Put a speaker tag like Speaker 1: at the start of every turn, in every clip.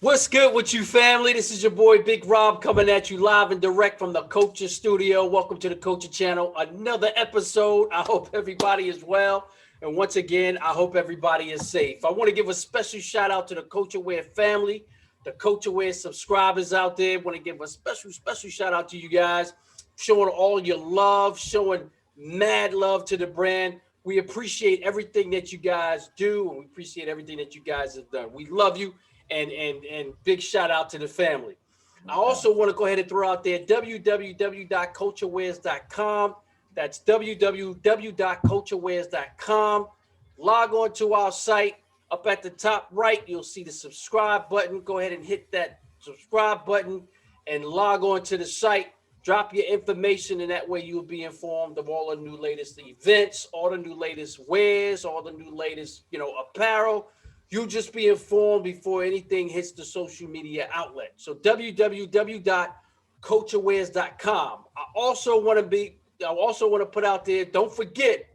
Speaker 1: What's good with you, family? This is your boy Big Rob coming at you live and direct from the Culture Studio. Welcome to the Culture Channel. Another episode. I hope everybody is well. And once again, I hope everybody is safe. I want to give a special shout out to the Culture Wear family, the Culture Wear subscribers out there. I want to give a special shout out to you guys, showing all your love, showing mad love to the brand. We appreciate everything that you guys do, and we appreciate everything that you guys have done. We love you. And big shout out to the family. I also want to go ahead and throw out there www.culturewears.com. That's www.culturewears.com. Log on to our site. Up at the top right, you'll see the subscribe button. Go ahead and hit that subscribe button and log on to the site. Drop your information, and that way you'll be informed of all the new latest events, all the new latest wares, all the new latest, apparel. You'll just be informed before anything hits the social media outlet. So www.culturewears.com. I also want to put out there, don't forget,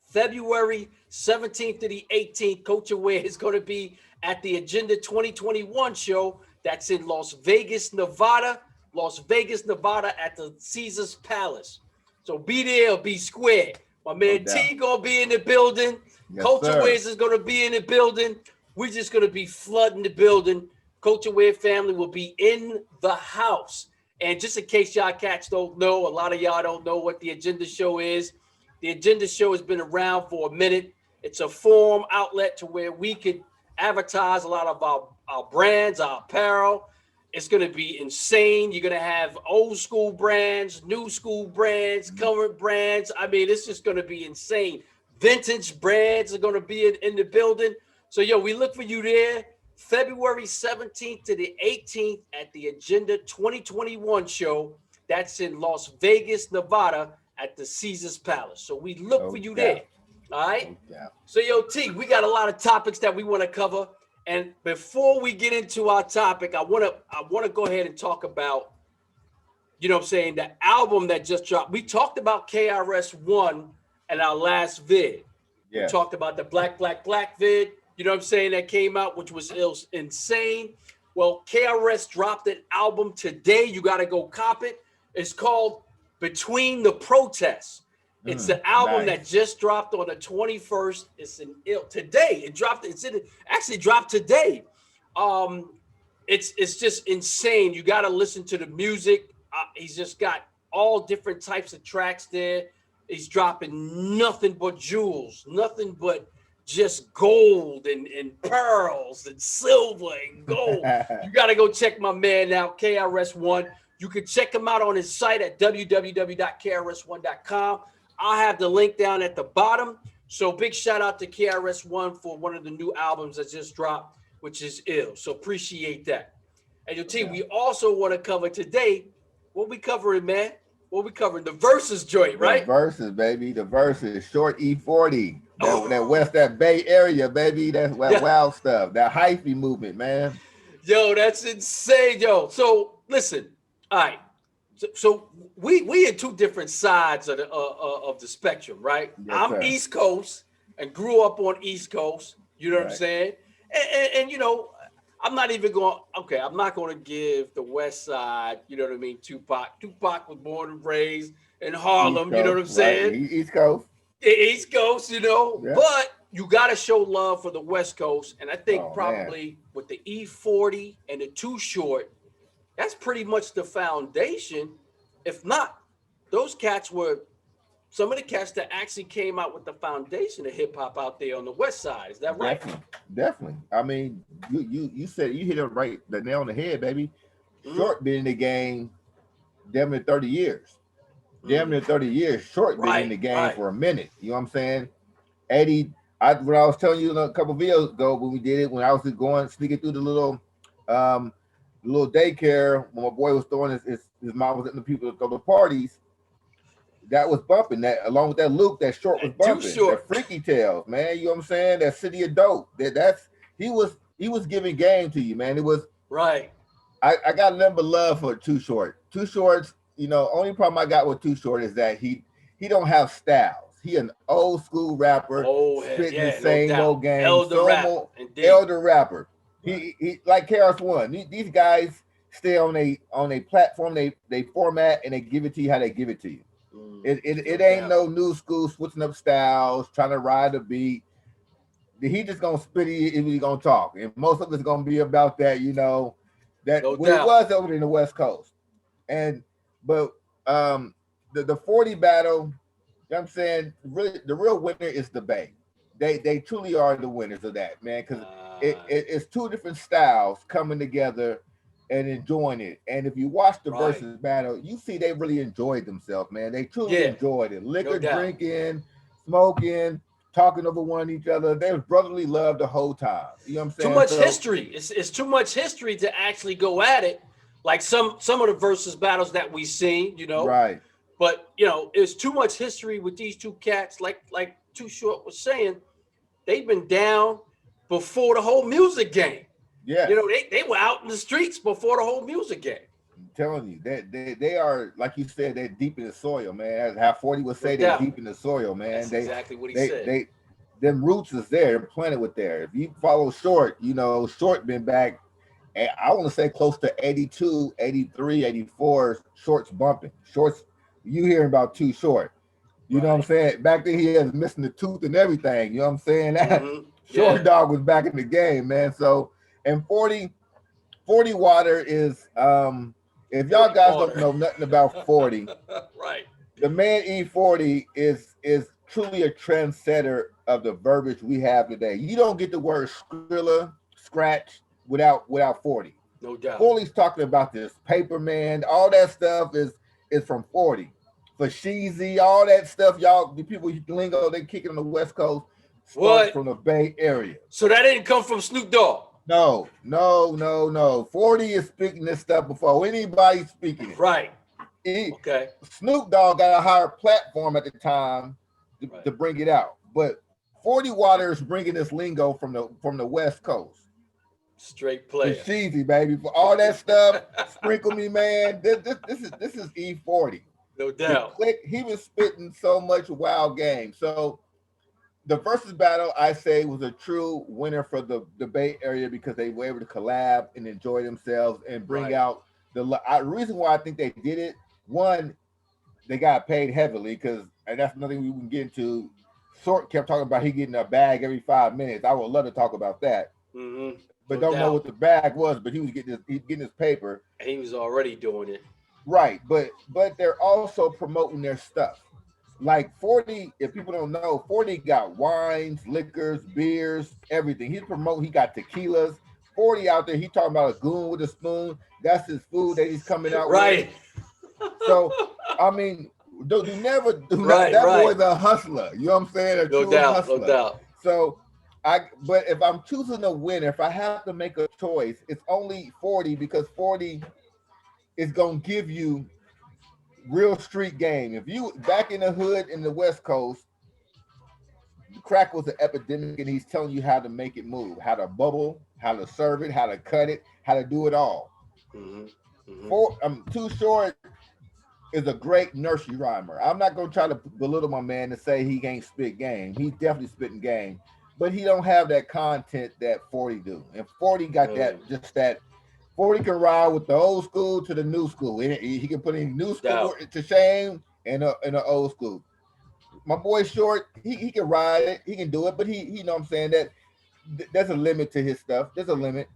Speaker 1: February 17th to the 18th, Culture Wear is going to be at the Agenda 2021 show. That's in Las Vegas, Nevada at the Caesars Palace. So be there or be square. My man T going to be in the building. Yes, Culture Wears is going to be in the building. We're just going to be flooding the building. Culture Wear family will be in the house. And just in case y'all cats don't know, a lot of y'all don't know what the Agenda Show is. The Agenda Show has been around for a minute. It's a forum outlet to where we could advertise a lot of our brands, our apparel. It's going to be insane. You're going to have old school brands, new school brands, current brands. I mean, it's just going to be insane. Vintage brands are going to be in the building. So, we look for you there February 17th to the 18th at the Agenda 2021 show. That's in Las Vegas, Nevada at the Caesars Palace. So we look for you there. All right. So, T, we got a lot of topics that we want to cover. And before we get into our topic, I want to go ahead and talk about, the album that just dropped. We talked about KRS-One in our last vid. We talked about the Black vid, that came out, which was insane. Well, KRS dropped an album today. You got to go cop it. It's called Between the Protests. It's the album that just dropped on the 21st. It's today. It dropped. Actually dropped today. It's just insane. You got to listen to the music. He's just got all different types of tracks there. He's dropping nothing but jewels, nothing but just gold and pearls and silver and gold. You got to go check my man out, KRS-One. You can check him out on his site at www.krs1.com. I'll have the link down at the bottom. So big shout out to KRS-One for one of the new albums that just dropped, which is ill. So appreciate that. And T, we also want to cover today, what we covering, man? What we covering? The Versuz joint, right?
Speaker 2: The Versuz, baby. The Versuz, short E40. That Bay Area, baby. That's wild stuff. That hyphy movement, man.
Speaker 1: Yo, that's insane, yo. So listen, all right. So we in two different sides of the spectrum, right? Yes, I'm East Coast and grew up on East Coast. You know what I'm saying? And I'm not even going. Okay, I'm not going to give the West Side. You know what I mean? Tupac was born and raised in Harlem.
Speaker 2: Coast,
Speaker 1: you know what I'm saying?
Speaker 2: Right. East Coast.
Speaker 1: East Coast. But you got to show love for the West Coast, and I think with the E40 and the Too Short. That's pretty much the foundation. If not, those cats were some of the cats that actually came out with the foundation of hip hop out there on the West Side. Is that right?
Speaker 2: Definitely. I mean, you said you hit it right, the nail on the head, baby. Short been in the game damn near 30 years. Damn near 30 years. Short been in the game for a minute. You know what I'm saying? Eddie, when I was telling you a couple videos ago when we did it, when I was sneaking through the little daycare when my boy was throwing his mom was letting the people go to parties, that was bumping. That along with that Luke, that short was bumping. That Freaky Tales, man. You know what I'm saying? That City of Dope. He was giving game to you, man. It was right. I got nothing but love for Too Short. Too Short's, only problem I got with Too Short is that he don't have styles. He an old school rapper, spitting the same old game. Elder rapper. He like KRS-One. These guys stay on a platform. They format and they give it to you how they give it to you. It ain't no new school switching up styles, trying to ride the beat. He just gonna spit it and he gonna talk, and most of it's gonna be about that. That what it was over in the West Coast. But the 40 battle, you know what I'm saying, really the real winner is the Bay. They truly are the winners of that, man, because it's two different styles coming together and enjoying it. And if you watch the Versuz battle, you see they really enjoyed themselves, man. They truly enjoyed it. Liquor, drinking, smoking, talking over one each other. They was brotherly love the whole time. You know what I'm saying?
Speaker 1: Too much history. It's too much history to actually go at it like some of the Versuz battles that we've seen,
Speaker 2: Right.
Speaker 1: But it's too much history with these two cats. Like Too Short was saying, they've been down before the whole music game.
Speaker 2: Yeah.
Speaker 1: They were out in the streets before the whole music game.
Speaker 2: I'm telling you, they are, like you said, they're deep in the soil, man. As how 40 would say, they're deep in the soil, man.
Speaker 1: That's exactly what he said.
Speaker 2: Them roots is there. The planet was there. If you follow Short, Short been back, and I want to say close to 82, 83, 84. Short's bumping. Short's, you hearing about Too Short. You know what I'm saying? Back then he was missing the tooth and everything. You know what I'm saying? That Short Dog was back in the game, man. So, and 40 Water is if y'all guys don't know nothing about 40,
Speaker 1: right?
Speaker 2: The man E40 is truly a trendsetter of the verbiage we have today. You don't get the word Skrilla, scratch without 40.
Speaker 1: No doubt.
Speaker 2: 40's talking about this paper man, all that stuff is from 40. For Sheezy, all that stuff, y'all, the people lingo they kicking on the West Coast, from the Bay Area.
Speaker 1: So that didn't come from Snoop Dogg.
Speaker 2: No. 40 is speaking this stuff before anybody speaking it.
Speaker 1: Right.
Speaker 2: Okay. Snoop Dogg got a higher platform at the time to bring it out, but 40 Water is bringing this lingo from the West Coast.
Speaker 1: Straight play.
Speaker 2: It's Sheezy, baby. For all that stuff, sprinkle me, man. This is E40.
Speaker 1: No doubt.
Speaker 2: He was spitting so much wild game. So the Versuz battle, I say, was a true winner for the Bay Area because they were able to collab and enjoy themselves and bring out the reason why I think they did it. One, they got paid heavily and that's nothing we can get into. Short kept talking about he getting a bag every 5 minutes. I would love to talk about that.
Speaker 1: Mm-hmm.
Speaker 2: But don't know what the bag was, but he was getting his paper.
Speaker 1: And he was already doing it.
Speaker 2: Right, but they're also promoting their stuff. Like 40, if people don't know, 40 got wines, liquors, beers, everything. He got tequilas. 40 out there, he talking about a goon with a spoon. That's his food that he's coming out with. So, I mean, boy's a hustler. You know what I'm saying?
Speaker 1: No doubt.
Speaker 2: So, but if I'm choosing a winner, if I have to make a choice, it's only 40 because 40 is gonna give you real street game. If you back in the hood in the West Coast, crack was an epidemic, and he's telling you how to make it move, how to bubble, how to serve it, how to cut it, how to do it all. Too Short is a great nursery rhymer. I'm not gonna try to belittle my man and say he ain't spit game. He's definitely spitting game, but he don't have that content that 40 do. And 40 got that 40 can ride with the old school to the new school. He can put in new school to shame and an old school. My boy Short, he can ride it, he can do it, but he know what I'm saying, that there's a limit to his stuff. There's a limit.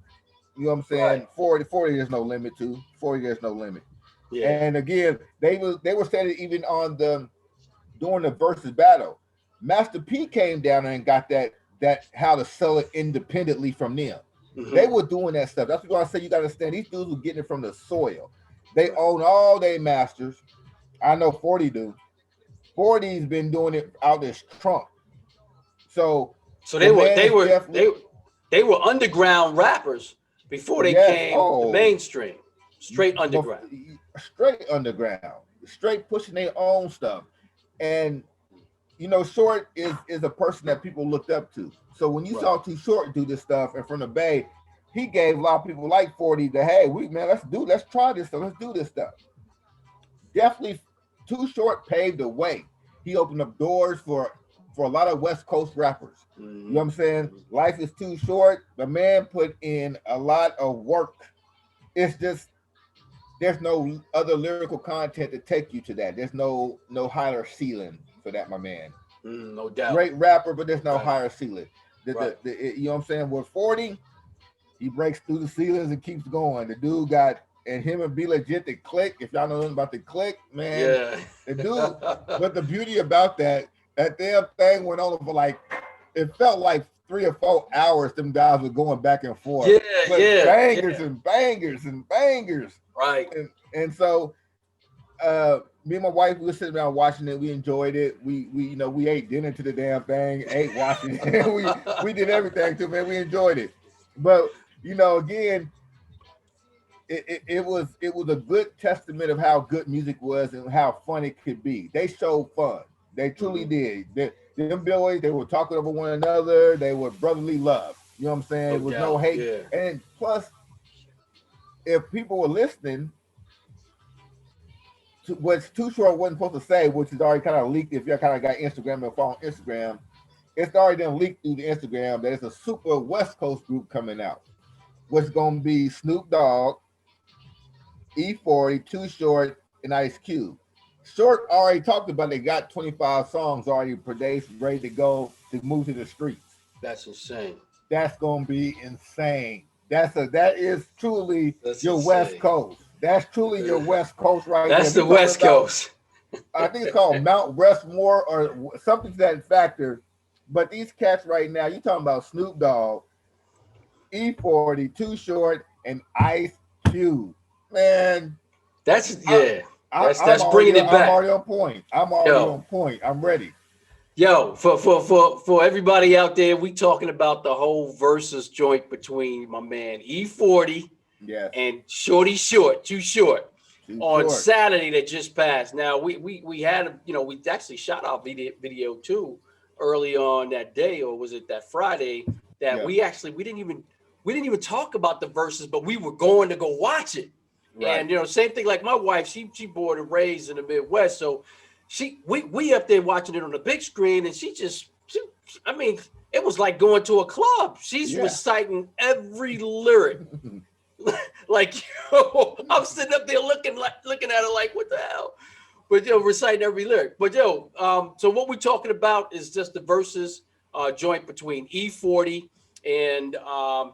Speaker 2: You know what I'm saying? 40 there's no limit to. 40 there's no limit. Yeah. And again, they were saying it even during the Versuz battle. Master P came down there and got that how to sell it independently from them. Mm-hmm. They were doing that stuff. That's why I say you got to understand these dudes were getting it from the soil. They own all their masters. I know 40 do. 40's been doing it out this trunk. So
Speaker 1: they were underground rappers before they came to mainstream. Straight underground. Straight
Speaker 2: pushing their own stuff. And Short is a person that people looked up to. So when you saw Too Short do this stuff and from the Bay, he gave a lot of people like 40 the let's try this stuff, let's do this stuff. Definitely Too Short paved the way. He opened up doors for for a lot of West Coast rappers.
Speaker 1: Mm-hmm.
Speaker 2: You know what I'm saying? Life is too short. The man put in a lot of work. It's just there's no other lyrical content to take you to that. There's no higher ceiling for that, my man.
Speaker 1: No doubt.
Speaker 2: Great rapper, but there's no
Speaker 1: Right.
Speaker 2: higher ceiling. You know what I'm saying? With 40, he breaks through the ceilings and keeps going. The dude got, and him and Be Legit, the Click. If y'all know nothing about the Click, man,
Speaker 1: yeah.
Speaker 2: The dude. But the beauty about that damn thing went on for like, it felt like 3 or 4 hours. Them guys were going back and forth. Bangers and bangers and bangers.
Speaker 1: Right.
Speaker 2: And so, me and my wife, we were sitting around watching it. We enjoyed it. We ate dinner to the damn thing. Ate, watching it. we did everything to it, man. We enjoyed it. But again, it was a good testament of how good music was and how fun it could be. They showed fun. They truly did. Them boys, they were talking over one another. They were brotherly love. You know what I'm saying? It was no hate. Yeah. And plus, if people were listening, what Too Short wasn't supposed to say, which is already kind of leaked. If you kind of got Instagram and follow Instagram, it's already been leaked through the Instagram that it's a super West Coast group coming out. What's going to be Snoop Dogg, E40, Too Short, and Ice Cube. Short already talked about they got 25 songs already produced, ready to go to move to the streets.
Speaker 1: That's insane.
Speaker 2: That's going to be insane. That is truly your
Speaker 1: insane.
Speaker 2: West Coast. That's truly your West Coast right there.
Speaker 1: That's the West Coast.
Speaker 2: I think it's called Mount Rushmore or something to that factor. But these cats right now, you talking about Snoop Dogg, E40, Too Short, and Ice Cube. Man.
Speaker 1: That's bringing it back.
Speaker 2: I'm already on point. On point. I'm ready.
Speaker 1: Yo, for everybody out there, we talking about the whole Versuz joint between my man E40 and Too Short on Saturday that just passed. Now we had we actually shot our video too early on that day, or was it that Friday that we didn't even talk about the Versuz, but we were going to go watch it. Right. And same thing like my wife, she born and raised in the Midwest, so we up there watching it on the big screen, and she I mean, it was like going to a club. She's reciting every lyric. Like, I'm sitting up there looking at her like, what the hell? But reciting every lyric. But so what we're talking about is just the Versuz joint between E40 and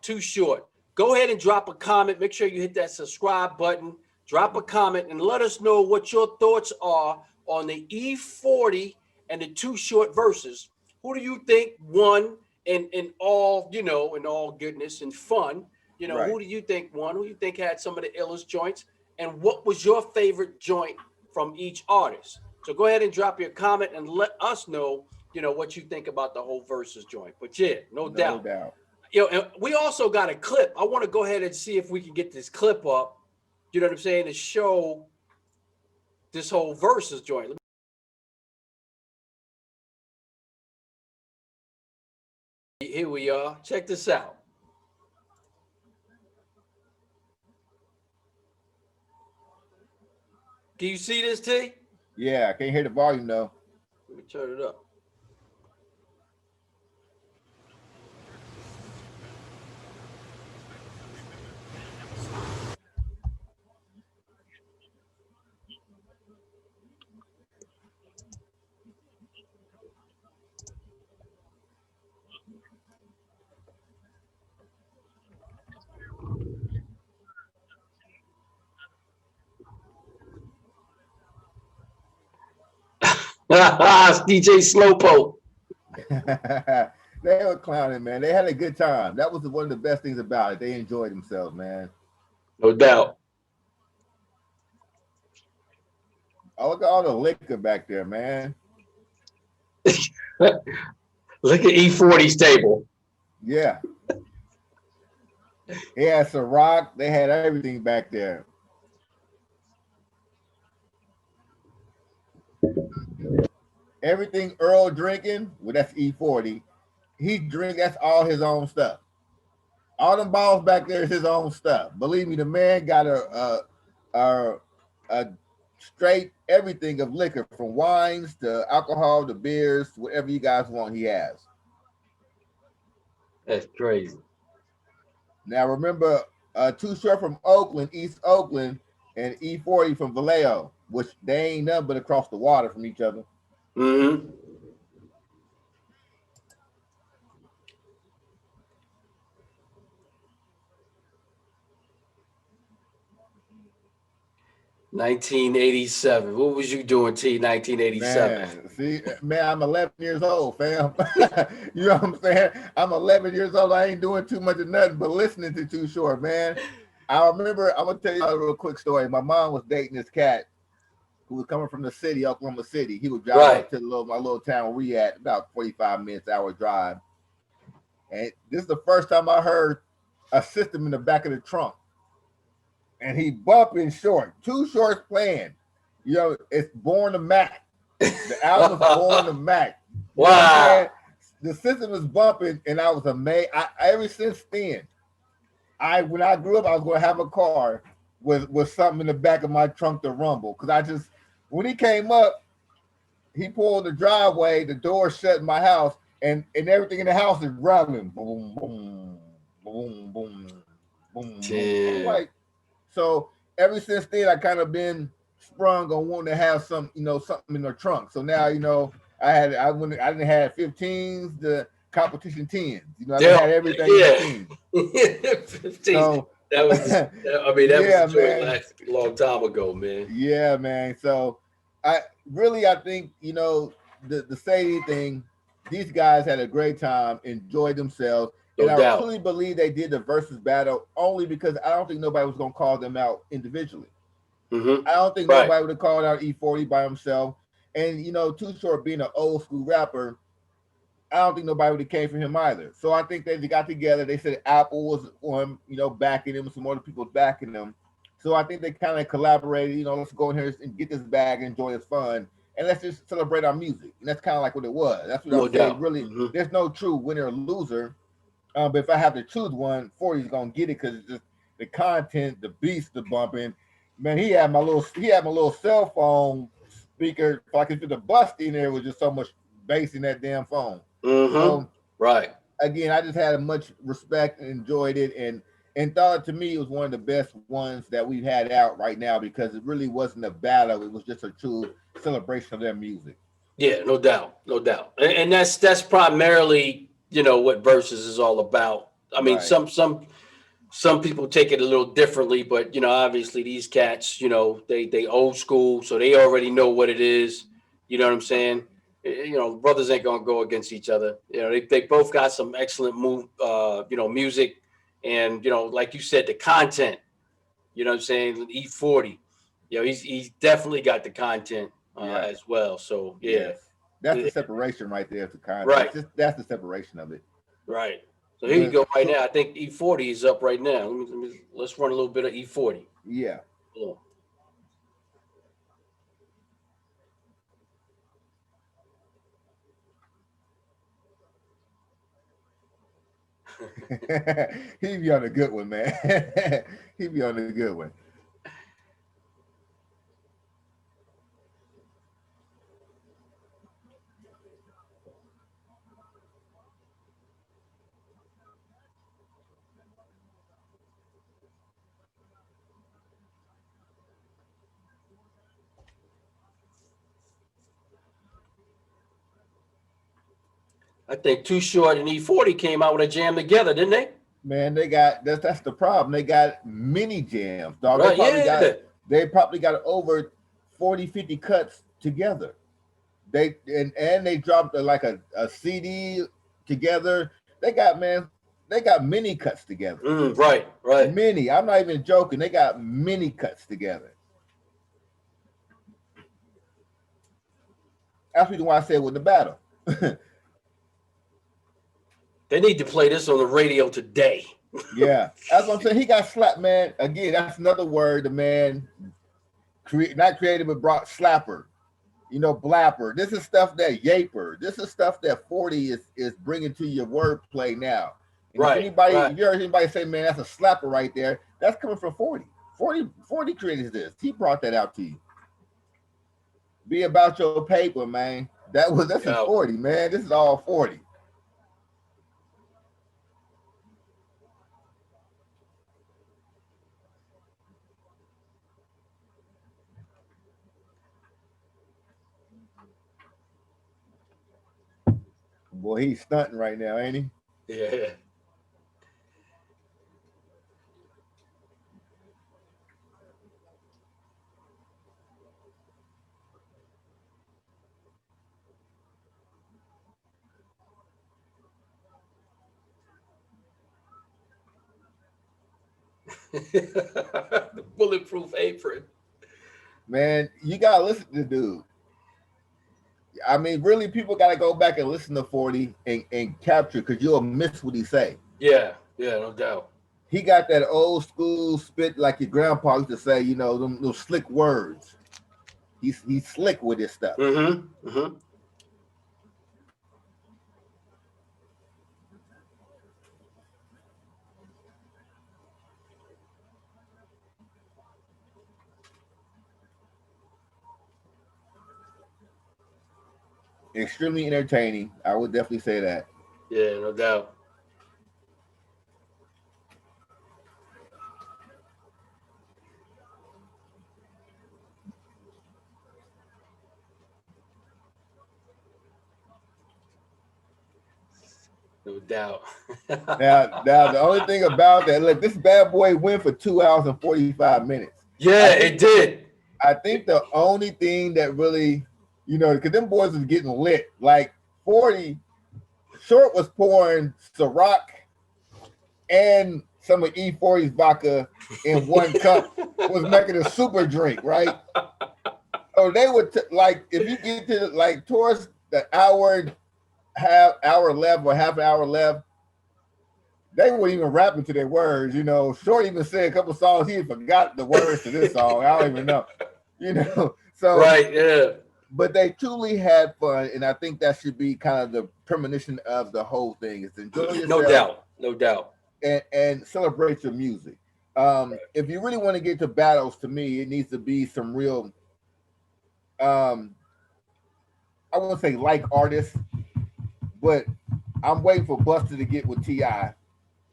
Speaker 1: Too Short. Go ahead and drop a comment. Make sure you hit that subscribe button. Drop a comment and let us know what your thoughts are on the E40 and the Too Short Versuz. Who do you think won in all, in all goodness and fun? Who do you think won? Who do you think had some of the illest joints? And what was your favorite joint from each artist? So go ahead and drop your comment and let us know, what you think about the whole Versuz joint. But no doubt. And we also got a clip. I want to go ahead and see if we can get this clip up, you know what I'm saying, to show this whole Versuz joint. Here we are. Check this out. Can you see this, T?
Speaker 2: Yeah, I can't hear the volume though.
Speaker 1: Let me turn it up. DJ Slowpoke.
Speaker 2: They were clowning, man. They had a good time. That was one of the best things about it. They enjoyed themselves, man.
Speaker 1: No doubt.
Speaker 2: Oh, look at all the liquor back there, man.
Speaker 1: Look at E40's table.
Speaker 2: Yeah. He had Ciroc. They had everything back there. Everything Earl drinking, well, that's E40. He drink, that's all his own stuff. All them bottles back there is his own stuff. Believe me, the man got a straight everything of liquor, from wines to alcohol to beers, whatever you guys want, he has.
Speaker 1: That's crazy.
Speaker 2: Now remember, Too Short from Oakland, East Oakland, and E40 from Vallejo, which they ain't nothing but across the water from each other.
Speaker 1: Mm-hmm. 1987. What was you doing, T? 1987.
Speaker 2: Man, I'm 11 years old, fam. You know what I'm saying? I'm 11 years old. I ain't doing too much of nothing but listening to Too Short, man. I remember, I'm gonna tell you a real quick story. My mom was dating this cat who was coming from the city, Oklahoma City. He would drive up to my little town where we at, about 45 minutes, hour drive. And this is the first time I heard a system in the back of the trunk. And he bumping Short. Too Short's playing. You know, it's Born to Mac. The album is Born to Mac.
Speaker 1: Wow.
Speaker 2: The system was bumping, and I was amazed. Ever since then, when I grew up, I was going to have a car with something in the back of my trunk to rumble. Because when he came up, he pulled the driveway, the door shut in my house, and everything in the house is rumbling. Boom, boom, boom, boom, boom.
Speaker 1: Yeah.
Speaker 2: Like, so ever since then, I kind of been sprung on wanting to have something in the trunk. So now, I didn't have 15s, the competition 10s. I had everything in 10s.
Speaker 1: 15. So, that was a long time ago, man.
Speaker 2: Yeah, man. So I think, the Sadie thing, these guys had a great time, enjoyed themselves. And I truly believe they did the Versuz Battle only because I don't think nobody was going to call them out individually.
Speaker 1: Mm-hmm.
Speaker 2: I don't think nobody would have called out E40 by himself. And, Too Short being an old school rapper, I don't think nobody would have came for him either. So I think they got together. They said Apple was on, backing him, some other people backing them. So I think they kind of collaborated, let's go in here and get this bag and enjoy this fun. And let's just celebrate our music. And that's kind of like what it was. That's what I'm saying. Really, there's no true winner or loser. But if I have to choose one, 40 is gonna get it because it's just the content, the beats, the bumping. Man, he had my little cell phone speaker. If I could fit the bust in there, was just so much bass in that damn phone.
Speaker 1: Mm-hmm. So,
Speaker 2: again, I just had much respect and enjoyed it, and thought to me it was one of the best ones that we've had out right now because it really wasn't a battle. It was just a true celebration of their music.
Speaker 1: Yeah, no doubt. And that's primarily what Versuz is all about. I mean, some people take it a little differently, but obviously these cats, they old school, so they already know what it is. You know what I'm saying? Brothers ain't gonna go against each other. They both got some excellent music, and like you said, the content. You know what I'm saying? E40, he's definitely got the content as well. So yeah.
Speaker 2: Yes. That's the separation right there. To kind of, that's the separation of it.
Speaker 1: Right. So here you go right now. I think E40 is up right now. Let's run a little bit of E40.
Speaker 2: Yeah.
Speaker 1: Cool.
Speaker 2: He be on a good one, man. He be on a good one.
Speaker 1: I think Too Short and E40 came out with a jam together, didn't they?
Speaker 2: Man, they got that's the problem. They got mini jams, dog.
Speaker 1: Right,
Speaker 2: they probably got over 40, 50 cuts together. They they dropped like a CD together. They got mini cuts together.
Speaker 1: Right.
Speaker 2: Mini. I'm not even joking. They got mini cuts together. That's the reason why I said with the battle.
Speaker 1: They need to play this on the radio today.
Speaker 2: Yeah, that's what I'm saying. He got slapped, man. Again, that's another word. The man, not created, but brought slapper. Blapper. This is stuff that yaper. This is stuff that 40 is bringing to your wordplay now. And if you heard anybody say, man, that's a slapper right there, that's coming from 40. 40 created this. He brought that out to you. Be about your paper, man. That's a 40, man. This is all 40. Boy, he's stunting right now, ain't he?
Speaker 1: Yeah. The bulletproof apron.
Speaker 2: Man, you gotta listen to the dude. I mean, really, people gotta go back and listen to 40 and capture, because you'll miss what he say.
Speaker 1: Yeah, no doubt.
Speaker 2: He got that old school spit like your grandpa used to say, you know, those slick words. He's slick with his stuff. Extremely entertaining. I would definitely say that.
Speaker 1: Yeah, no doubt. No doubt.
Speaker 2: now, the only thing about that, look, this bad boy went for 2 hours and 45 minutes.
Speaker 1: Yeah, it did.
Speaker 2: I think the only thing that really, you know, because them boys was getting lit. Like 40, Short was pouring Ciroc and some of E40's vodka in one cup, was making a super drink, right? So they would like, if you get to like towards the half hour left, they weren't even rapping to their words. You know, Short even said a couple songs, he forgot the words to this song. I don't even know. You know, so
Speaker 1: right, yeah.
Speaker 2: But they truly had fun, and I think that should be kind of the premonition of the whole thing: is enjoy yourself,
Speaker 1: no doubt,
Speaker 2: and celebrate your music. If you really want to get to battles, to me, it needs to be some real, I wouldn't say like artists, but I'm waiting for Busta to get with T.I.,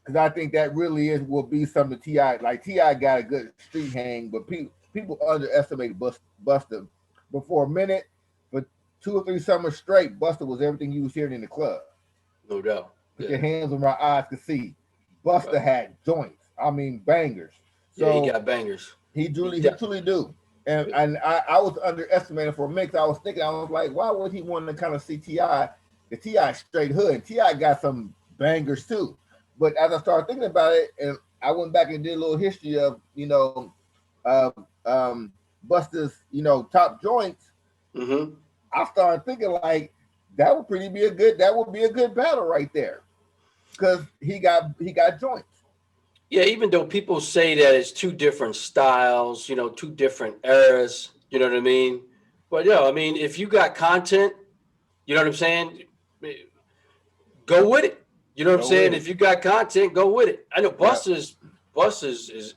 Speaker 2: because I think that really will be something T.I. like. T.I. got a good street hang, but people underestimate Busta. But for a minute, for 2 or 3 summers straight, Busta was everything you was hearing in the club.
Speaker 1: No doubt.
Speaker 2: Put your hands on my eyes to see. Busta had joints. I mean, bangers. So
Speaker 1: yeah, he got bangers.
Speaker 2: He truly do. And I was underestimating for a mix. I was thinking, I was like, why would he want to kind of see T.I.? The T.I. straight hood. And T.I. got some bangers too. But as I started thinking about it, and I went back and did a little history of, you know, Busta's, you know, top joints. I started thinking like that would be a good battle right there, because he got joints.
Speaker 1: Yeah, even though people say that it's 2 different styles, you know, 2 different eras, you know what I mean? But yeah, I mean, if you got content, you know what I'm saying, go with it. You know what I'm saying? If you got content, go with it. I know Busta's is,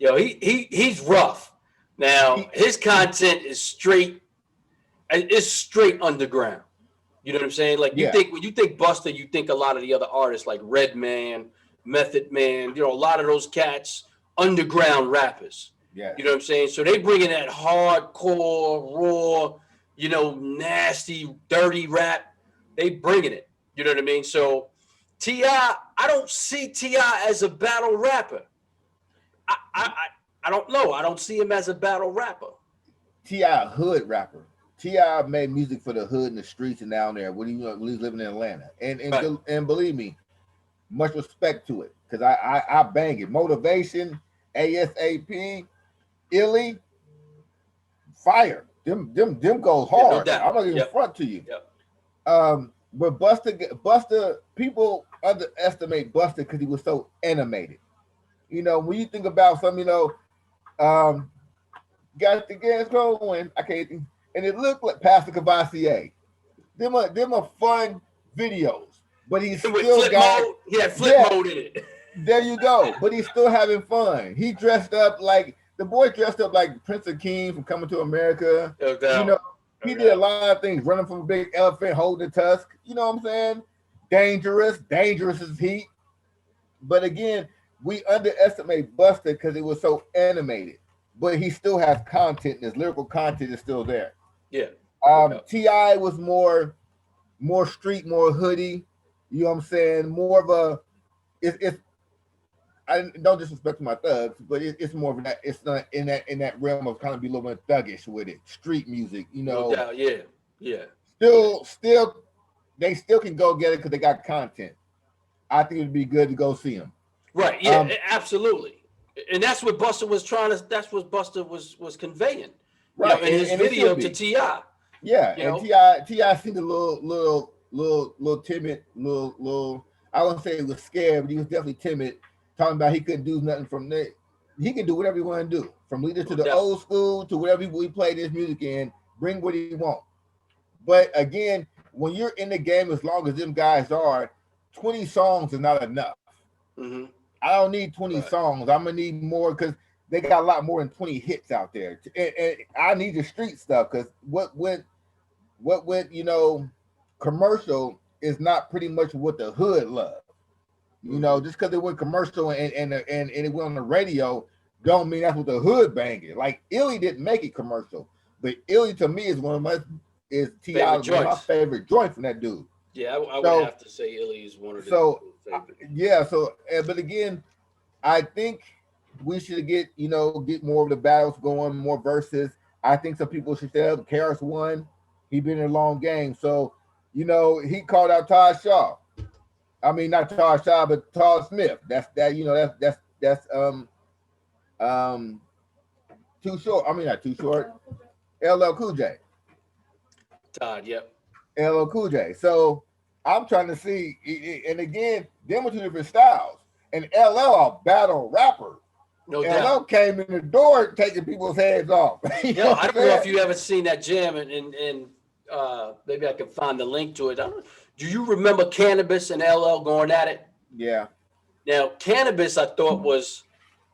Speaker 1: you know, he's rough. Now his content is straight. It's straight underground. You know what I'm saying? Like you think when you think Busta, you think a lot of the other artists like Redman, Method Man. You know, a lot of those cats, underground rappers.
Speaker 2: Yeah.
Speaker 1: You know what I'm saying? So they bring in that hardcore, raw, you know, nasty, dirty rap. They bringing it. You know what I mean? So T.I., I don't see T.I. as a battle rapper. I don't know. I don't see him as a battle rapper.
Speaker 2: T.I. hood rapper. T.I. made music for the hood and the streets and down there when he was living in Atlanta. And believe me, much respect to it, because I bang it. Motivation, ASAP, Illy, fire. Them goes hard. No, I'm not even front to you. But Busta, people underestimate Busta because he was so animated. You know, when you think about some, you know, got the gas going, I can't think, and it looked like Pastor Cavassier. Them are fun videos, but he's still got
Speaker 1: mode. He had flip mode in it.
Speaker 2: There you go. But he's still having fun. He dressed up like the boy dressed up like Prince of King from Coming to America.
Speaker 1: No doubt.
Speaker 2: You know, He did a lot of things, running from a big elephant, holding a tusk. You know what I'm saying? Dangerous as heat. But again, we underestimate Busta because it was so animated. But he still has content, and his lyrical content is still there.
Speaker 1: Yeah.
Speaker 2: T.I. was more street, more hoodie. You know what I'm saying? More of a it's I don't disrespect my thugs, but it's more of that. It's not in that realm of kind of be a little bit thuggish with it. Street music, you know.
Speaker 1: No doubt, yeah.
Speaker 2: Still, they still can go get it because they got content. I think it'd be good to go see them.
Speaker 1: Right. Yeah. Absolutely. And that's what Busta was trying to. That's what Busta was conveying.
Speaker 2: Right.
Speaker 1: In his video to T.I.
Speaker 2: Yeah. And T.I. seemed a little timid, little. I wouldn't say he was scared, but he was definitely timid. Talking about he couldn't do nothing from there. He can do whatever he want to do, from leader to the old school to whatever he played his music in. Bring what he want. But again, when you're in the game, as long as them guys are, 20 songs is not enough.
Speaker 1: Mm-hmm.
Speaker 2: I don't need 20 songs. I'm gonna need more because they got a lot more than 20 hits out there. And I need the street stuff because what went commercial is not pretty much what the hood love. You know, just because it went commercial and it went on the radio, don't mean that's what the hood banging. Like Illy didn't make it commercial, but Illy to me is one of my favorite joints from that dude.
Speaker 1: Yeah, I would have to say Illy is one of the
Speaker 2: favorite. But again, I think we should get more of the battles going, more verses. I think some people should stay up. KRS-One, he been in a long game, so he called out Todd Shaw. I mean, not Todd Shaw, but Todd Smith. That's Too Short. I mean, not Too Short. LL Cool J.
Speaker 1: Todd, yep.
Speaker 2: LL Cool J. So I'm trying to see, and again, them were two different styles. And LL a battle rapper.
Speaker 1: No
Speaker 2: LL
Speaker 1: doubt.
Speaker 2: came in the door taking people's heads off.
Speaker 1: I don't know if you ever seen that jam, and maybe I can find the link to it. Do you remember Cannabis and LL going at it?
Speaker 2: Yeah.
Speaker 1: Now, Cannabis, I thought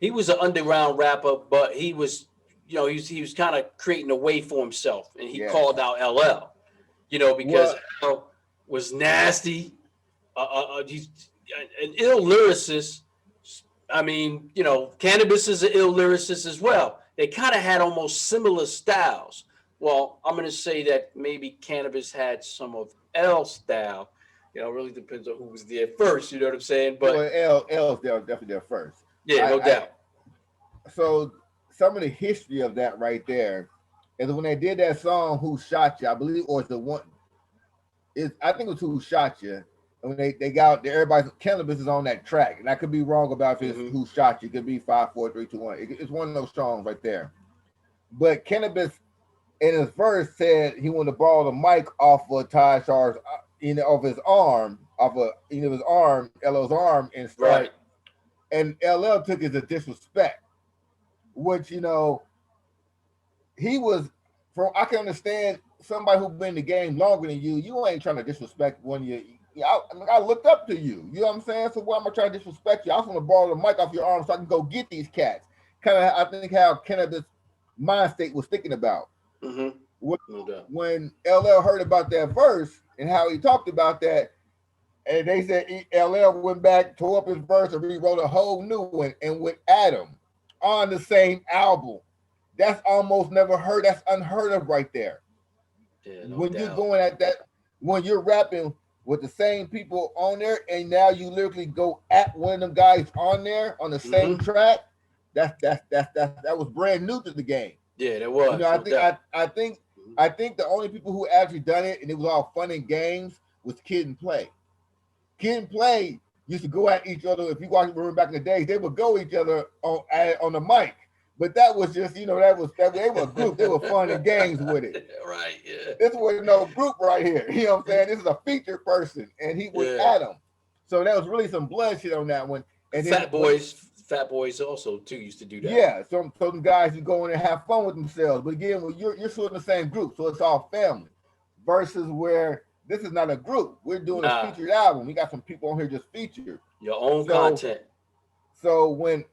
Speaker 1: he was an underground rapper, but he was, he was kind of creating a way for himself, and he called out LL, because LL was nasty. He's an ill lyricist. I mean, Cannabis is an ill lyricist as well. They kind of had almost similar styles. Well, I'm going to say that maybe Cannabis had some of L's style. It really depends on who was there first. You know what I'm saying? But
Speaker 2: L's definitely there first.
Speaker 1: Yeah, no doubt.
Speaker 2: So some of the history of that right there is when they did that song "Who Shot You," I believe, or it's the one. I think it was "Who Shot You." And when they got everybody's Cannabis is on that track, and I could be wrong about if it's "Who Shot You." It could be 5, 4, 3, 2, 1. It's one of those songs right there. But Cannabis, in his verse, said he wanted to borrow the mic off of Ty Shaw's, of his arm, his arm, LL's arm, and start. Right. And LL took it as a disrespect, which he was. I can understand somebody who's been in the game longer than you. You ain't trying to disrespect when you. I looked up to you. You know what I'm saying? So why am I trying to disrespect you? I just want to borrow the mic off your arm so I can go get these cats. Kind of, I think how Cannabis mind state was thinking about.
Speaker 1: Mm-hmm.
Speaker 2: When LL heard about that verse and how he talked about that, and they said LL went back, tore up his verse, and rewrote a whole new one and went at him on the same album. That's almost never heard. That's unheard of right there.
Speaker 1: Yeah,
Speaker 2: when you're going at that, when you're rapping with the same people on there, and now you literally go at one of them guys on there on the same track, that was brand new to the game.
Speaker 1: Yeah, that was.
Speaker 2: I think the only people who actually done it and it was all fun and games was Kid and Play. Kid and Play used to go at each other. If you remember back in the days, they would go each other on the mic. But that was just, they were a group. They were fun and games with it.
Speaker 1: Right, yeah.
Speaker 2: This was no group right here. You know what I'm saying? This is a featured person, and he was at him. So there was really some bloodshed on that one. And
Speaker 1: Fat Boys also too used to do that.
Speaker 2: Yeah, some guys who go in and have fun with themselves. But again, when you're sort of the same group, so it's all family. Versus where this is not a group. We're doing a featured album. We got some people on here just featured.
Speaker 1: Your own content.
Speaker 2: So when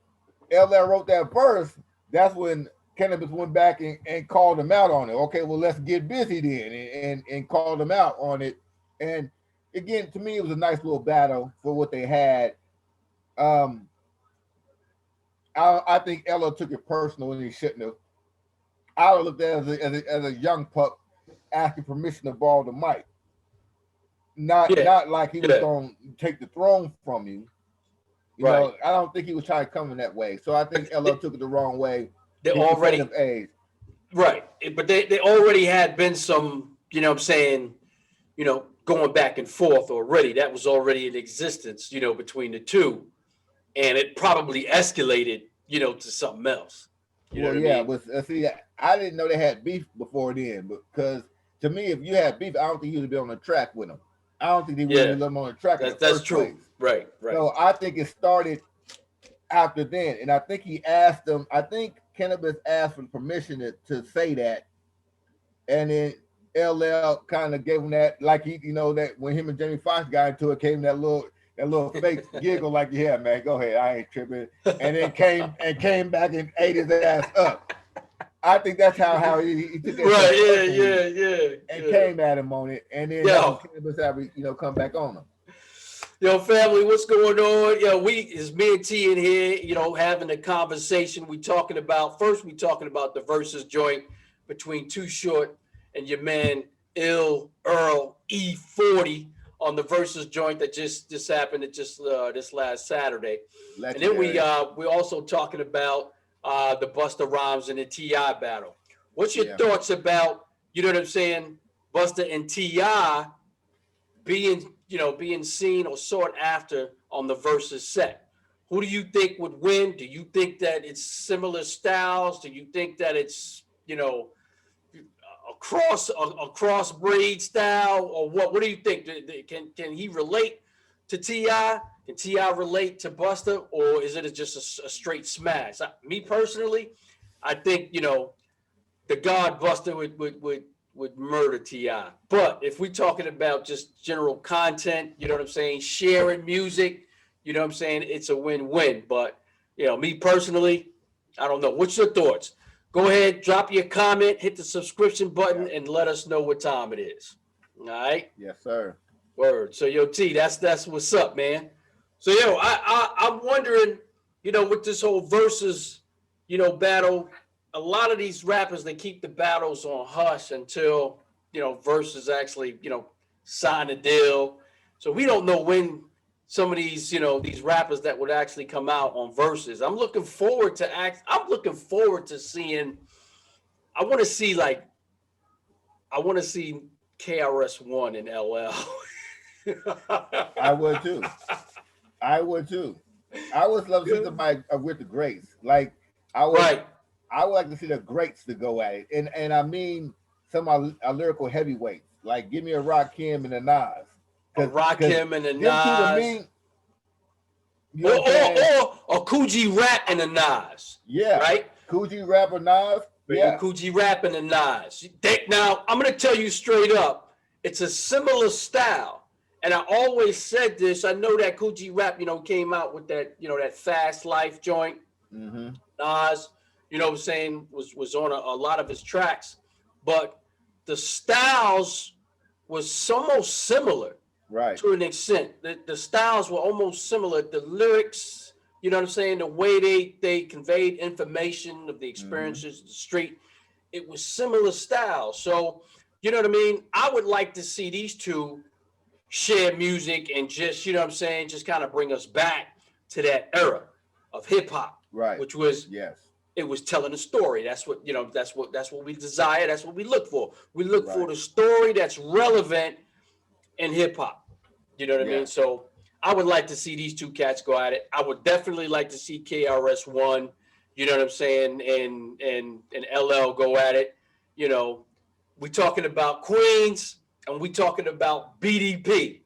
Speaker 2: LL wrote that verse, that's when Cannabis went back and called him out on it. Okay, well, let's get busy then, and called him out on it. And again, to me, it was a nice little battle for what they had. I think LL took it personal and he shouldn't have. I would looked at it as a young pup asking permission to borrow the mic. Not like he was going to take the throne from you. You know, I don't think he was trying to come in that way. So I think LL took it the wrong way.
Speaker 1: They already
Speaker 2: of age.
Speaker 1: Right. But they already had been some, you know what I'm saying, you know, going back and forth already. That was already in existence, you know, between the two. And it probably escalated, you know, to something else. You know what I mean?
Speaker 2: But see, I didn't know they had beef before then, because to me, if you had beef, I don't think you would be on the track with them. I don't think they would let them on the track. That's true. Place.
Speaker 1: Right.
Speaker 2: So I think it started after then, and I think he asked them. I think Cannabis asked for permission to say that, and then LL kind of gave him that, like he, you know, that when him and Jamie Foxx got into it, came that little fake giggle, like, yeah, man, go ahead, I ain't tripping, and then came back and ate his ass up. I think that's how he took that.
Speaker 1: Right,
Speaker 2: and came at him on it, and then Cannabis come back on him.
Speaker 1: Yo, family, what's going on? Yo, it's me and T in here, you know, having a conversation. We talking about the Versuz joint between Too Short and your man LL E40 on the Versuz joint that just happened this last Saturday. Legendary. And then we also talking about the Busta Rhymes and the T.I. battle. What's your thoughts about, you know what I'm saying, Busta and T.I. being seen or sought after on the Versuz set? Who do you think would win? Do you think that it's similar styles? Do you think that it's, you know, a crossbreed style, or what? What do you think? Can he relate to T.I.? Can T.I. relate to Busta, or is it just a straight smash? Me personally, I think, you know, the God Busta would murder T.I. But if we're talking about just general content, you know what I'm saying, sharing music, you know what I'm saying, it's a win-win. But, you know, me personally, I don't know. What's your thoughts? Go ahead, drop your comment, hit the subscription button, and let us know what time it is. All right?
Speaker 2: Yes, sir.
Speaker 1: Word. So, yo, T, that's what's up, man. So, yo, I'm wondering, you know, with this whole Versuz, you know, battle, a lot of these rappers, they keep the battles on hush until, you know, Versuz actually, you know, sign a deal. So we don't know when some of these, you know, these rappers that would actually come out on Versuz. I'm looking forward to seeing. I want to see KRS-One and LL.
Speaker 2: I would too. I would love to see somebody with the greats. Like I would like to see the greats to go at it, and I mean some of our lyrical heavyweights. Like give me a Rakim and a Nas.
Speaker 1: Rakim and a Nas. Or a Cool J Rap and a Nas.
Speaker 2: Yeah. Right? Cool J Rap or Nas. Yeah.
Speaker 1: Cool J Rap and a Nas. Now, I'm going to tell you straight up, it's a similar style. And I always said this. I know that Cool J Rap, you know, came out with that, you know, that Fast Life joint. Mm-hmm. Nas, you know what I'm saying, was on a lot of his tracks. But the styles was almost similar.
Speaker 2: Right.
Speaker 1: To an extent. The styles were almost similar. The lyrics, you know what I'm saying, the way they conveyed information of the experiences, the street, it was similar style. So, you know what I mean? I would like to see these two share music and just, you know what I'm saying, just kind of bring us back to that era of hip hop.
Speaker 2: Right.
Speaker 1: Which was it was telling a story. That's what, you know, that's what we desire. That's what we look for. We look for the story that's relevant in hip hop. You know what I mean? So I would like to see these two cats go at it. I would definitely like to see KRS-One, you know what I'm saying, and LL go at it. You know, we talking about Queens and we talking about BDP,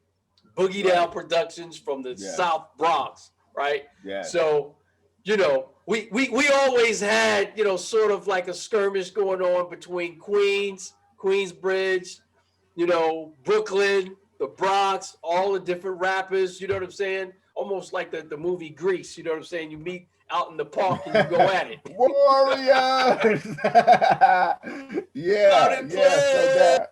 Speaker 1: Boogie Down Productions from the South Bronx, right?
Speaker 2: Yeah.
Speaker 1: So, you know, we always had, you know, sort of like a skirmish going on between Queensbridge, you know, Brooklyn, the Bronx, all the different rappers, you know what I'm saying? almost like the movie Grease. You know what I'm saying? You meet out in the park and you go at it.
Speaker 2: Warriors. Yeah, yes, no doubt.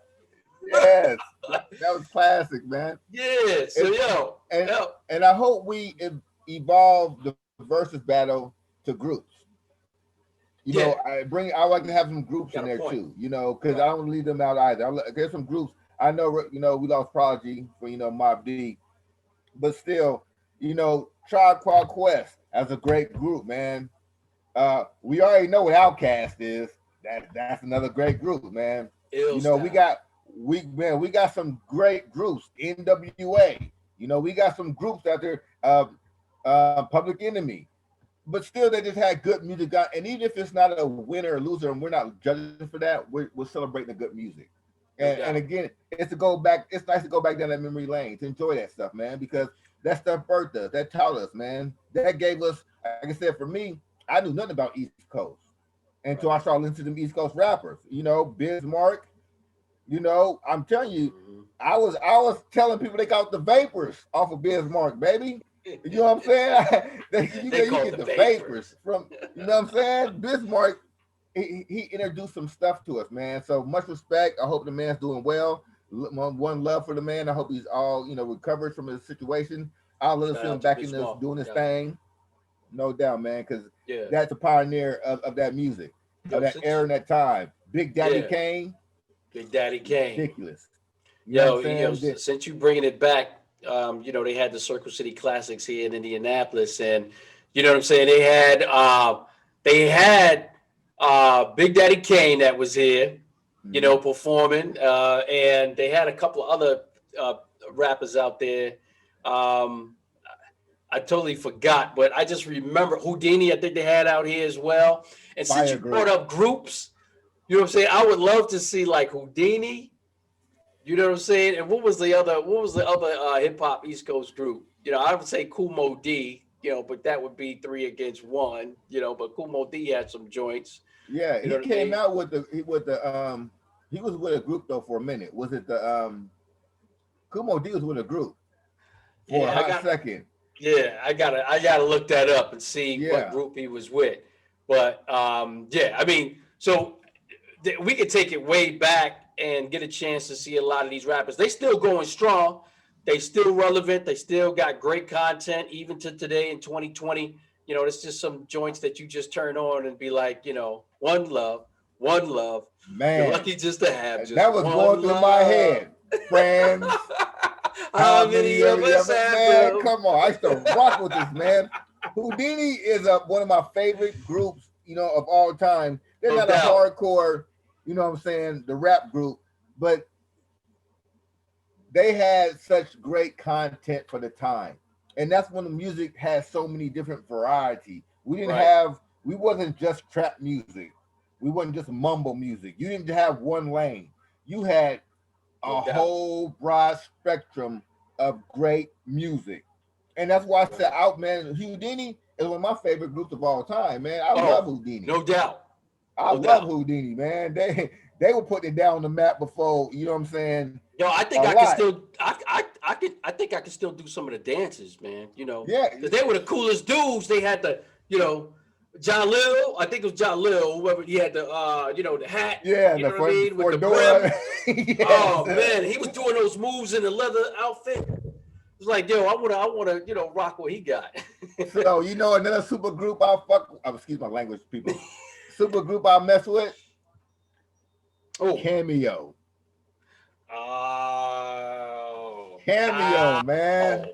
Speaker 2: Yes, that was classic, man.
Speaker 1: Yeah. So
Speaker 2: and I hope we evolve the versus battle to groups. I like to have some groups in there too. Because I don't leave them out either. There's some groups. I know. We lost Prodigy for Mobb Deep, but still, Tribe Called Quest as a great group, man. We already know what Outkast is. That's another great group, man. We got some great groups. NWA. We got some groups out there. Public Enemy. But still, they just had good music. And even if it's not a winner or loser, and we're not judging for that, we're celebrating the good music. And again, it's to go back. It's nice to go back down that memory lane to enjoy that stuff, man, because that stuff birthed us. That taught us, man. That gave us, like I said, for me, I knew nothing about East Coast until I started listening to them East Coast rappers. Bismarck. I'm telling you, I was telling people they got the vapors off of Bismarck, baby. You know what I'm saying? you get the vapors from, you know what I'm saying? Bismarck, he introduced some stuff to us, man. So much respect. I hope the man's doing well. One love for the man. I hope he's all, recovered from his situation. I'll let him back in this doing his thing. No doubt, man, because that's a pioneer of that music, of that era and that time. Big Daddy Kane.
Speaker 1: Big Daddy Kane.
Speaker 2: Ridiculous.
Speaker 1: Since you bringing it back, they had the Circle City Classics here in Indianapolis, and you know what I'm saying. They had Big Daddy Kane that was here, performing, and they had a couple of other rappers out there. I totally forgot, but I just remember Houdini. I think they had out here as well. And since you brought up groups, you know what I'm saying, I would love to see like Houdini. You know what I'm saying? And what was the other hip hop East Coast group? I would say Kool Moe D, but that would be 3 against 1, but Kool Moe D had some joints.
Speaker 2: Yeah, he came out with he was with a group though for a minute. Was it the Kool Moe D was with a group for a hot second.
Speaker 1: Yeah, I gotta look that up and see what group he was with. But I mean, so we could take it way back and get a chance to see a lot of these rappers. They still going strong. They still relevant. They still got great content, even to today in 2020. It's just some joints that you just turn on and be like, one love.
Speaker 2: Man,
Speaker 1: you're lucky just to have just
Speaker 2: that was going through my head. Friends.
Speaker 1: How many of us have them?
Speaker 2: Man, come on. I used to rock with this, man. Houdini is one of my favorite groups, of all time. They're not a hardcore, you know what I'm saying, the rap group, but they had such great content for the time. And that's when the music had so many different variety. We wasn't just trap music. We wasn't just mumble music. You didn't have one lane. You had a whole broad spectrum of great music. And that's why I said man, Houdini is one of my favorite groups of all time, man. I love Houdini.
Speaker 1: No doubt.
Speaker 2: I love Houdini, man. They were putting it down on the map before, you know what I'm saying?
Speaker 1: I think I can still I think I can still do some of the dances, man.
Speaker 2: Yeah.
Speaker 1: Because they were the coolest dudes. They had the, John Lil, I think it was John Lil, whoever, he had the the hat.
Speaker 2: Yeah,
Speaker 1: you know what I mean? With the brim. Yes. Oh man, he was doing those moves in the leather outfit. It's like, I wanna, rock what he got.
Speaker 2: So another super group excuse my language, people. Super group I mess with. Oh, Cameo.
Speaker 1: Oh,
Speaker 2: Cameo, man.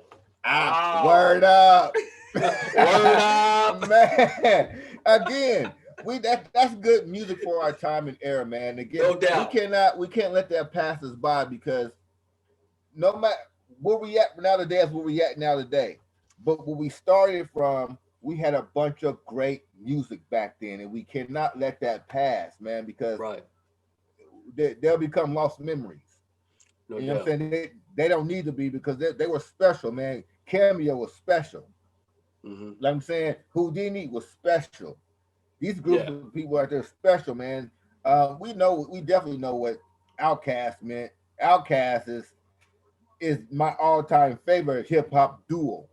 Speaker 2: Word up.
Speaker 1: Word up,
Speaker 2: man. Again, that's good music for our time and era, man. Again,
Speaker 1: no doubt.
Speaker 2: we can't let that pass us by, because no matter where we at now today is where we at now today. But when we started from, we had a bunch of great music back then, and we cannot let that pass, man, because they'll become lost memories.
Speaker 1: No
Speaker 2: you know
Speaker 1: doubt.
Speaker 2: what I'm saying? They don't need to be, because they were special, man. Cameo was special.
Speaker 1: Mm-hmm.
Speaker 2: Like I'm saying, Houdini was special. These groups of people out there special, man. We definitely know what Outkast meant. Outkast is my all-time favorite hip-hop duo.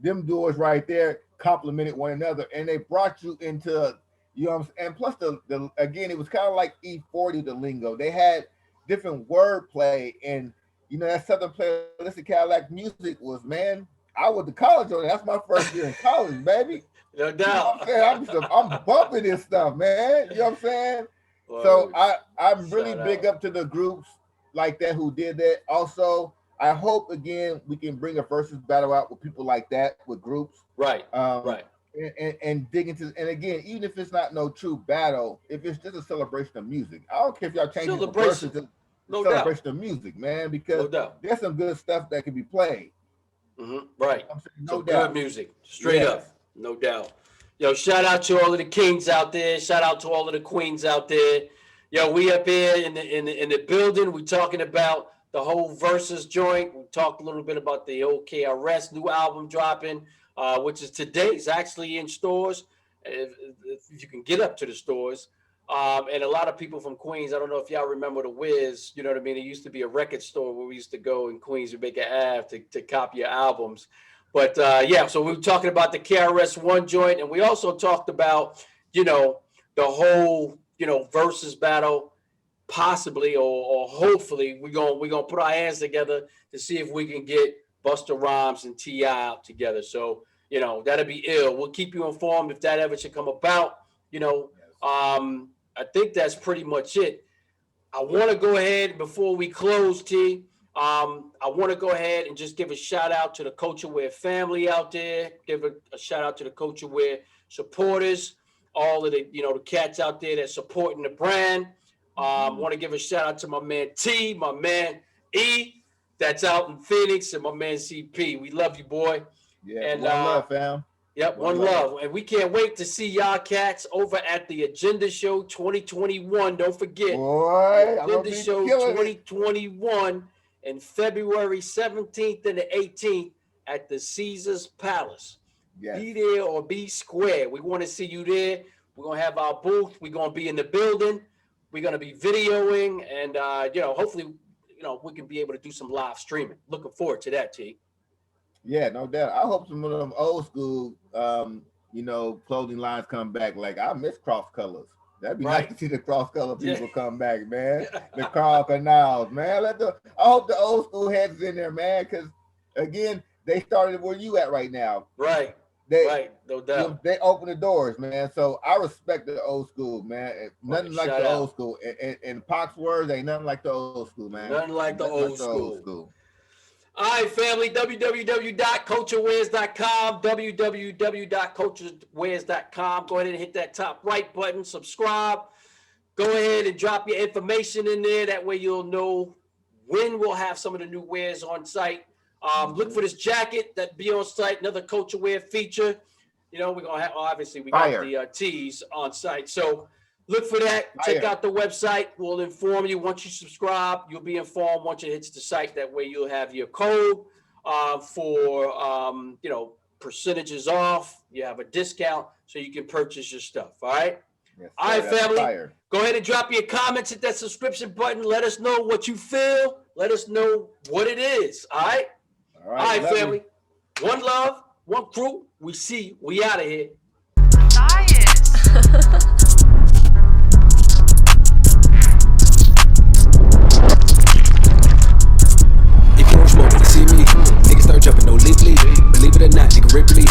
Speaker 2: them duos right there complemented one another, and they brought you into, you know what I'm saying? And plus the again, it was kind of like E40, the lingo. They had different wordplay, and you know that Southern Playalistic Cadillac music was, man, I went to college on it. That's my first year in college, baby.
Speaker 1: No doubt.
Speaker 2: You know what I'm saying? I'm bumping this stuff, man. You know what I'm saying? Word. So I'm really big up to the groups like that who did that. Also, I hope again we can bring a Versuz Battle out with people like that, with groups.
Speaker 1: Right. Right.
Speaker 2: And dig into, and again, even if it's not no true battle, if it's just a celebration of music, I don't care if y'all change it to celebration of music, man, because there's some good stuff that can be played.
Speaker 1: Right. No doubt. Good music, straight up, no doubt. Yo, shout out to all of the kings out there. Shout out to all of the queens out there. Yo, we up here in the building. We talking about the whole Versuz joint. We talked a little bit about the old KRS new album dropping, which is today. It's actually in stores, if you can get up to the stores. And a lot of people from Queens, I don't know if y'all remember the Wiz, you know what I mean? It used to be a record store where we used to go in Queens and make an Ave to copy your albums. But yeah, so we were talking about the KRS-One joint, and we also talked about, you know, the whole, you know, Versuz battle, possibly or hopefully we're gonna put our hands together to see if we can get Busta Rhymes and T.I. out together. So, you know, that'll be ill. We'll keep you informed if that ever should come about. You know, I think that's pretty much it. I want to go ahead before we close, T. I want to go ahead and just give a shout out to the Culture Wear family out there. Give a shout out to the Culture Wear supporters, all of the, you know, the cats out there that's supporting the brand. Want to give a shout out to my man T, my man E, that's out in Phoenix, and my man CP. We love you, boy.
Speaker 2: Yeah, and one love, fam.
Speaker 1: Yep, one love. And we can't wait to see y'all cats over at the Agenda Show 2021. Don't forget,
Speaker 2: boy,
Speaker 1: Agenda Show 2021 in February 17th and the 18th at the Caesars Palace.
Speaker 2: Yes.
Speaker 1: Be there or be square. We want to see you there. We're going to have our booth. We're going to be in the building. We're going to be videoing. And, you know, hopefully, you know, we can be able to do some live streaming. Looking forward to that, T.
Speaker 2: Yeah, no doubt. I hope some of them old school, you know, clothing lines come back. Like, I miss cross colors. That'd be nice to see the cross color people come back, man. The Carl Canals, man. I hope the old school heads is in there, man, because, again, they started where you at right now.
Speaker 1: Right. No doubt.
Speaker 2: They open the doors, man. So I respect the old school, man. Nothing like the old school. And Pac's words, ain't nothing like the old school, man.
Speaker 1: Nothing like the old school. All right, family, www.culturewears.com, www.culturewears.com. Go ahead and hit that top right button, subscribe. Go ahead and drop your information in there. That way you'll know when we'll have some of the new wares on site. Look for this jacket that be on site, another Culture Wear feature. You know, we're going to have, obviously, we got the tees on site. So look for that. Check out the website. We'll inform you once you subscribe. You'll be informed once it hits the site. That way you'll have your code for, you know, percentages off. You have a discount so you can purchase your stuff. All right. Yes, all right, family. Go ahead and drop your comments. Hit that subscription button. Let us know what you feel. Let us know what it is. All right. All right, family. One love, one crew. We see you. We out of here.
Speaker 3: If you don't smoke, you see me. Niggas start jumping, no leaf. Believe it or not, nigga, Ripley.